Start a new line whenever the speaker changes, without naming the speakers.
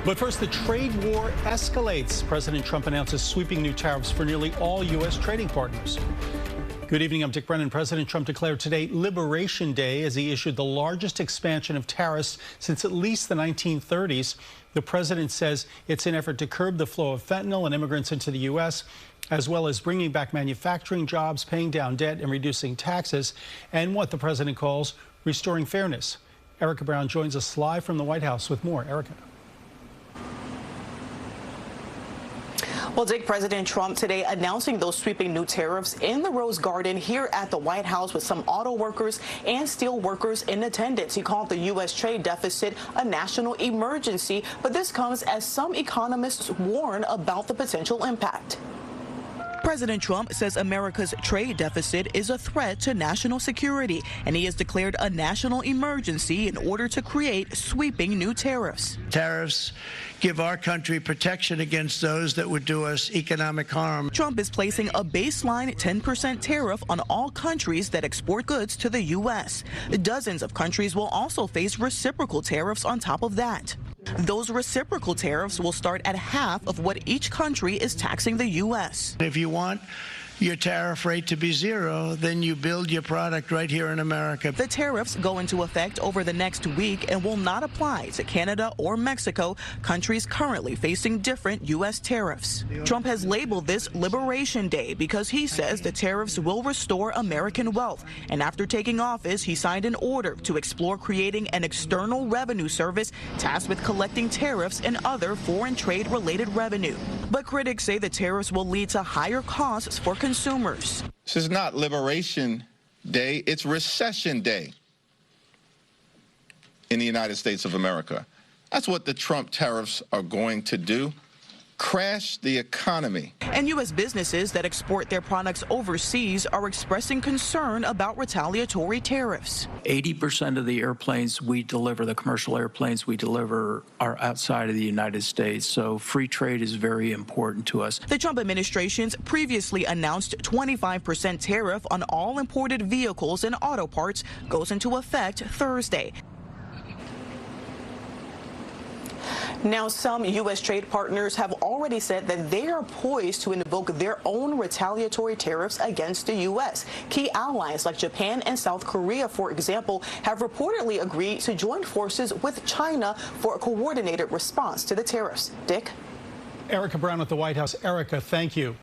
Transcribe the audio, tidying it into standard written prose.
But first, the trade war escalates. President Trump announces sweeping new tariffs for nearly all U.S. trading partners. Good evening, I'm Dick Brennan. President Trump declared today Liberation Day as he issued the largest expansion of tariffs since at least the 1930s. The president says it's an effort to curb the flow of fentanyl and immigrants into the U.S., as well as bringing back manufacturing jobs, paying down debt, and reducing taxes, and what the president calls restoring fairness. Erica Brown joins us live from the White House with more. Erica.
Well, Dick, President Trump today announcing those sweeping new tariffs in the Rose Garden here at the White House with some auto workers and steel workers in attendance. He called the U.S. trade deficit a national emergency, but this comes as some economists warn about the potential impact. President Trump says America's trade deficit is a threat to national security, and he has declared a national emergency in order to create sweeping new tariffs.
Tariffs give our country protection against those that would do us economic harm.
Trump is placing a baseline 10% tariff on all countries that export goods to the U.S. Dozens of countries will also face reciprocal tariffs on top of that. Those reciprocal tariffs will start at half of what each country is taxing the U.S.
If you want your tariff rate to be zero, then you build your product right here in America.
The tariffs go into effect over the next week and will not apply to Canada or Mexico, countries currently facing different U.S. tariffs. Trump has labeled this Liberation Day because he says the tariffs will restore American wealth. And after taking office, he signed an order to explore creating an external revenue service tasked with collecting tariffs and other foreign trade-related revenue. But critics say the tariffs will lead to higher costs for consumers.
This is not Liberation Day, it's Recession Day in the United States of America. That's what the Trump tariffs are going to do. Crash the economy.
And U.S. businesses that export their products overseas are expressing concern about retaliatory tariffs.
80% of the airplanes we deliver, the commercial airplanes we deliver, are outside of the United States, so free trade is very important to us.
The Trump administration's previously announced 25% tariff on all imported vehicles and auto parts goes into effect Thursday. Now, some U.S. trade partners have already said that they are poised to invoke their own retaliatory tariffs against the U.S. Key allies like Japan and South Korea, for example, have reportedly agreed to join forces with China for a coordinated response to the tariffs. Dick?
Erica Brown at the White House. Erica, thank you.